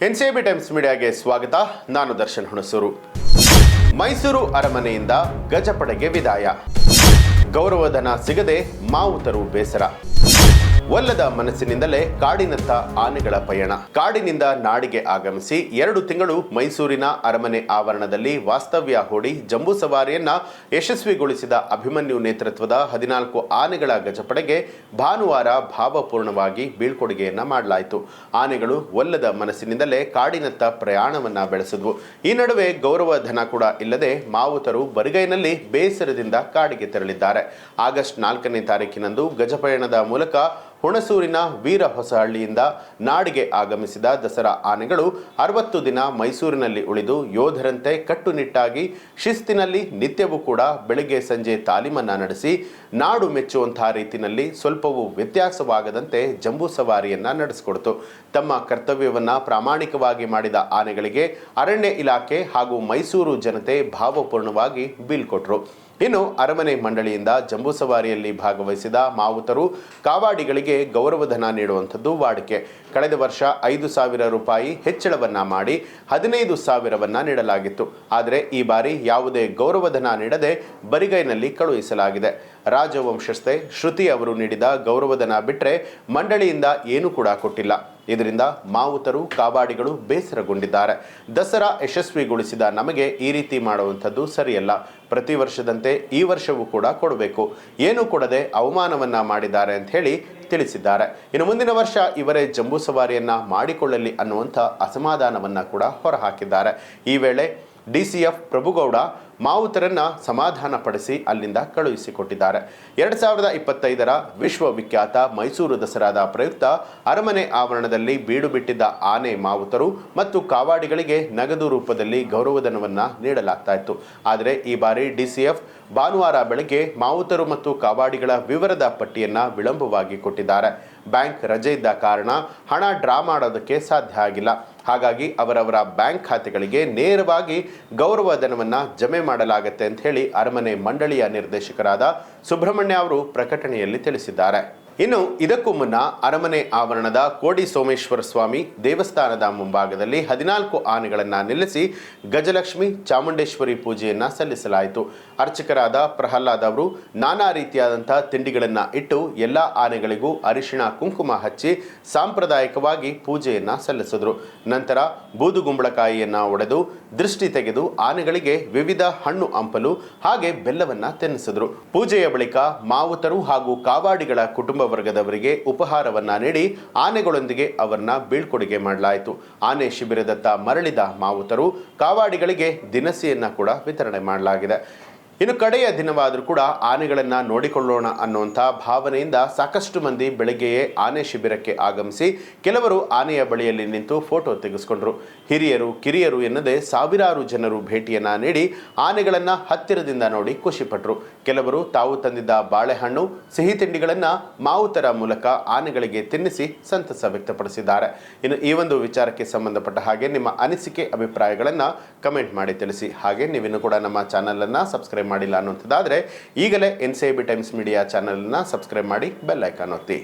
NCB times ಮೀಡಿಯಾಗೆ ಸ್ವಾಗತ. ನಾನು ದರ್ಶನ್ ಹುಣಸೂರು. ಮೈಸೂರು ಅರಮನೆಯಿಂದ ಗಜಪಡೆಗೆ ವಿದಾಯ. ಗೌರವಧನ ಸಿಗದೆ ಮಾವುತರು ಬೇಸರ. ಒಲ್ಲದ ಮನಸ್ಸಿನಿಂದಲೇ ಕಾಡಿನತ್ತ ಆನೆಗಳ ಪಯಣ. ಕಾಡಿನಿಂದ ನಾಡಿಗೆ ಆಗಮಿಸಿ 2 ತಿಂಗಳು ಮೈಸೂರಿನ ಅರಮನೆ ಆವರಣದಲ್ಲಿ ವಾಸ್ತವ್ಯ ಹೂಡಿ ಜಂಬೂ ಸವಾರಿಯನ್ನ ಯಶಸ್ವಿಗೊಳಿಸಿದ ಅಭಿಮನ್ಯು ನೇತೃತ್ವದ 14 ಆನೆಗಳ ಗಜಪಡೆಗೆ ಭಾನುವಾರ ಭಾವಪೂರ್ಣವಾಗಿ ಬೀಳ್ಕೊಡುಗೆಯನ್ನ ಮಾಡಲಾಯಿತು. ಆನೆಗಳು ಒಲ್ಲದ ಮನಸ್ಸಿನಿಂದಲೇ ಕಾಡಿನತ್ತ ಪ್ರಯಾಣವನ್ನ ಬೆಳೆಸಿದ್ವು. ಈ ನಡುವೆ ಗೌರವ ಧನ ಕೂಡ ಇಲ್ಲದೆ ಮಾವುತರು ಬರಿಗೈನಲ್ಲಿ ಬೇಸರದಿಂದ ಕಾಡಿಗೆ ತೆರಳಿದ್ದಾರೆ. ಆಗಸ್ಟ್ 4ನೇ ತಾರೀಕಿನಂದು ಗಜಪಯಣದ ಮೂಲಕ ಹುಣಸೂರಿನ ವೀರ ಹೊಸಹಳ್ಳಿಯಿಂದ ನಾಡಿಗೆ ಆಗಮಿಸಿದ ದಸರಾ ಆನೆಗಳು 60 ದಿನ ಮೈಸೂರಿನಲ್ಲಿ ಉಳಿದು ಯೋಧರಂತೆ ಕಟ್ಟುನಿಟ್ಟಾಗಿ ಶಿಸ್ತಿನಲ್ಲಿ ನಿತ್ಯವೂ ಕೂಡ ಬೆಳಗ್ಗೆ ಸಂಜೆ ತಾಲೀಮನ್ನ ನಡೆಸಿ ನಾಡು ಮೆಚ್ಚುವಂತಹ ರೀತಿಯಲ್ಲಿ ಸ್ವಲ್ಪವೂ ವ್ಯತ್ಯಾಸವಾಗದಂತೆ ಜಂಬೂ ಸವಾರಿಯನ್ನ ನಡೆಸಿಕೊಡ್ತು. ತಮ್ಮ ಕರ್ತವ್ಯವನ್ನ ಪ್ರಾಮಾಣಿಕವಾಗಿ ಮಾಡಿದ ಆನೆಗಳಿಗೆ ಅರಣ್ಯ ಇಲಾಖೆ ಹಾಗೂ ಮೈಸೂರು ಜನತೆ ಭಾವಪೂರ್ಣವಾಗಿ ಬೀಳ್ಕೊಟ್ರು. ಇನ್ನು ಅರಮನೆ ಮಂಡಳಿಯಿಂದ ಜಂಬೂ ಸವಾರಿಯಲ್ಲಿ ಭಾಗವಹಿಸಿದ ಮಾವುತರು ಕಾವಾಡಿಗಳಿಗೆ ಗೌರವಧನ ನೀಡುವಂಥದ್ದು ವಾಡಿಕೆ. ಕಳೆದ ವರ್ಷ 5,000 ರೂಪಾಯಿ ಹೆಚ್ಚಳವನ್ನ ಮಾಡಿ 15,000ವನ್ನ ನೀಡಲಾಗಿತ್ತು. ಆದರೆ ಈ ಬಾರಿ ಯಾವುದೇ ಗೌರವಧನ ನೀಡದೆ ಬರಿಗೈನಲ್ಲಿ ಕಳುಹಿಸಲಾಗಿದೆ. ರಾಜವಂಶಸ್ಥೆ ಶ್ರುತಿ ಅವರು ನೀಡಿದ ಗೌರವಧನ ಬಿಟ್ಟರೆ ಮಂಡಳಿಯಿಂದ ಏನೂ ಕೂಡ ಕೊಟ್ಟಿಲ್ಲ. ಇದರಿಂದ ಮಾವುತರು ಕಾವಾಡಿಗಳು ಬೇಸರಗೊಂಡಿದ್ದಾರೆ. ದಸರಾ ಯಶಸ್ವಿಗೊಳಿಸಿದ ನಮಗೆ ಈ ರೀತಿ ಮಾಡುವಂಥದ್ದು ಸರಿಯಲ್ಲ. ಪ್ರತಿ ವರ್ಷದಂತೆ ಈ ವರ್ಷವೂ ಕೂಡ ಕೊಡಬೇಕು. ಏನೂ ಕೊಡದೆ ಅವಮಾನವನ್ನ ಮಾಡಿದ್ದಾರೆ ಅಂತ ಹೇಳಿ ತಿಳಿಸಿದ್ದಾರೆ. ಇನ್ನು ಮುಂದಿನ ವರ್ಷ ಇವರೇ ಜಂಬೂ ಸವಾರಿಯನ್ನ ಮಾಡಿಕೊಳ್ಳಲಿ ಅನ್ನುವಂಥ ಅಸಮಾಧಾನವನ್ನ ಕೂಡ ಹೊರಹಾಕಿದ್ದಾರೆ. ಈ ವೇಳೆ ಡಿಸಿಎಫ್ ಪ್ರಭುಗೌಡ ಮಾವುತರನ್ನ ಸಮಾಧಾನ ಪಡಿಸಿ ಅಲ್ಲಿಂದ ಕಳುಹಿಸಿಕೊಟ್ಟಿದ್ದಾರೆ. 2025ರ ವಿಶ್ವವಿಖ್ಯಾತ ಮೈಸೂರು ದಸರಾದ ಪ್ರಯುಕ್ತ ಅರಮನೆ ಆವರಣದಲ್ಲಿ ಬೀಡು ಬಿಟ್ಟಿದ್ದ ಆನೆ ಮಾವುತರು ಮತ್ತು ಕಾವಾಡಿಗಳಿಗೆ ನಗದು ರೂಪದಲ್ಲಿ ಗೌರವಧನವನ್ನ ನೀಡಲಾಗ್ತಾ ಇತ್ತು. ಆದರೆ ಈ ಬಾರಿ ಡಿಸಿಎಫ್ ಭಾನುವಾರ ಬೆಳಗ್ಗೆ ಮಾವುತರು ಮತ್ತು ಕಾವಾಡಿಗಳ ವಿವರದ ಪಟ್ಟಿಯನ್ನ ವಿಳಂಬವಾಗಿ ಕೊಟ್ಟಿದ್ದಾರೆ. ಬ್ಯಾಂಕ್ ರಜೆ ಇದ್ದ ಕಾರಣ ಹಣ ಡ್ರಾ ಮಾಡೋದಕ್ಕೆ ಸಾಧ್ಯ ಆಗಿಲ್ಲ. ಹಾಗಾಗಿ ಅವರವರ ಬ್ಯಾಂಕ್ ಖಾತೆಗಳಿಗೆ ನೇರವಾಗಿ ಗೌರವಧನವನ್ನ ಜಮೆ ಮಾಡಲಾಗುತ್ತೆ ಅಂತ ಹೇಳಿ ಅರಮನೆ ಮಂಡಳಿಯ ನಿರ್ದೇಶಕರಾದ ಸುಬ್ರಹ್ಮಣ್ಯ ಅವರು ಪ್ರಕಟಣೆಯಲ್ಲಿ ತಿಳಿಸಿದ್ದಾರೆ. ಇನ್ನು ಇದಕ್ಕೂ ಮುನ್ನ ಅರಮನೆ ಆವರಣದ ಕೋಡಿ ಸೋಮೇಶ್ವರ ಸ್ವಾಮಿ ದೇವಸ್ಥಾನದ ಮುಂಭಾಗದಲ್ಲಿ 14 ಆನೆಗಳನ್ನು ನಿಲ್ಲಿಸಿ ಗಜಲಕ್ಷ್ಮಿ ಚಾಮುಂಡೇಶ್ವರಿ ಪೂಜೆಯನ್ನ ಸಲ್ಲಿಸಲಾಯಿತು. ಅರ್ಚಕರಾದ ಪ್ರಹ್ಲಾದ್ ಅವರು ನಾನಾ ರೀತಿಯಾದಂತಹ ತಿಂಡಿಗಳನ್ನು ಇಟ್ಟು ಎಲ್ಲ ಆನೆಗಳಿಗೂ ಅರಿಶಿಣ ಕುಂಕುಮ ಹಚ್ಚಿ ಸಾಂಪ್ರದಾಯಿಕವಾಗಿ ಪೂಜೆಯನ್ನ ಸಲ್ಲಿಸಿದ್ರು. ನಂತರ ಬೂದುಗುಂಬಳಕಾಯಿಯನ್ನ ಒಡೆದು ದೃಷ್ಟಿ ತೆಗೆದು ಆನೆಗಳಿಗೆ ವಿವಿಧ ಹಣ್ಣು ಹಂಪಲು ಹಾಗೆ ಬೆಲ್ಲವನ್ನ ತಿನ್ನಿಸಿದ್ರು. ಪೂಜೆಯ ಬಳಿಕ ಮಾವುತರು ಹಾಗೂ ಕಾವಾಡಿಗಳ ಕುಟುಂಬ ವರ್ಗದವರಿಗೆ ಉಪಹಾರವನ್ನ ನೀಡಿ ಆನೆಗಳೊಂದಿಗೆ ಅವರನ್ನ ಬೀಳ್ಕೊಡುಗೆ ಮಾಡಲಾಯಿತು. ಆನೆ ಶಿಬಿರದತ್ತ ಮರಳಿದ ಮಾವುತರು ಕಾವಾಡಿಗಳಿಗೆ ದಿನಸಿಯನ್ನ ಕೂಡ ವಿತರಣೆ ಮಾಡಲಾಗಿದೆ. ಇನ್ನು ಕಡೆಯ ದಿನವಾದರೂ ಕೂಡ ಆನೆಗಳನ್ನು ನೋಡಿಕೊಳ್ಳೋಣ ಅನ್ನುವಂಥ ಭಾವನೆಯಿಂದ ಸಾಕಷ್ಟು ಮಂದಿ ಬೆಳಗ್ಗೆಯೇ ಆನೆ ಶಿಬಿರಕ್ಕೆ ಆಗಮಿಸಿ ಕೆಲವರು ಆನೆಯ ಬಳಿಯಲ್ಲಿ ನಿಂತು ಫೋಟೋ ತೆಗೆಸಿಕೊಂಡ್ರು. ಹಿರಿಯರು ಕಿರಿಯರು ಎನ್ನದೆ ಸಾವಿರಾರು ಜನರು ಭೇಟಿಯನ್ನ ನೀಡಿ ಆನೆಗಳನ್ನು ಹತ್ತಿರದಿಂದ ನೋಡಿ ಖುಷಿಪಟ್ಟರು. ಕೆಲವರು ತಾವು ತಂದಿದ್ದ ಬಾಳೆಹಣ್ಣು ಸಿಹಿ ತಿಂಡಿಗಳನ್ನು ಮಾವುತರ ಮೂಲಕ ಆನೆಗಳಿಗೆ ತಿನ್ನಿಸಿ ಸಂತಸ ವ್ಯಕ್ತಪಡಿಸಿದ್ದಾರೆ. ಇನ್ನು ಈ ಒಂದು ವಿಚಾರಕ್ಕೆ ಸಂಬಂಧಪಟ್ಟ ಹಾಗೆ ನಿಮ್ಮ ಅನಿಸಿಕೆ ಅಭಿಪ್ರಾಯಗಳನ್ನು ಕಮೆಂಟ್ ಮಾಡಿ ತಿಳಿಸಿ. ಹಾಗೆ ನೀವಿನ್ನು ಕೂಡ ನಮ್ಮ ಚಾನಲನ್ನು ಸಬ್ಸ್ಕ್ರೈಬ್ ಮಾಡಿಲ್ಲ ಅನ್ನುವಂಥದ್ದಾದರೆ ಈಗಲೇ ಎನ್ಸಿಬಿ ಟೈಮ್ಸ್ ಮೀಡಿಯಾ ಚಾನಲನ್ನು ಸಬ್ಸ್ಕ್ರೈಬ್ ಮಾಡಿ ಬೆಲ್ ಐಕಾನ್ ಒತ್ತಿ.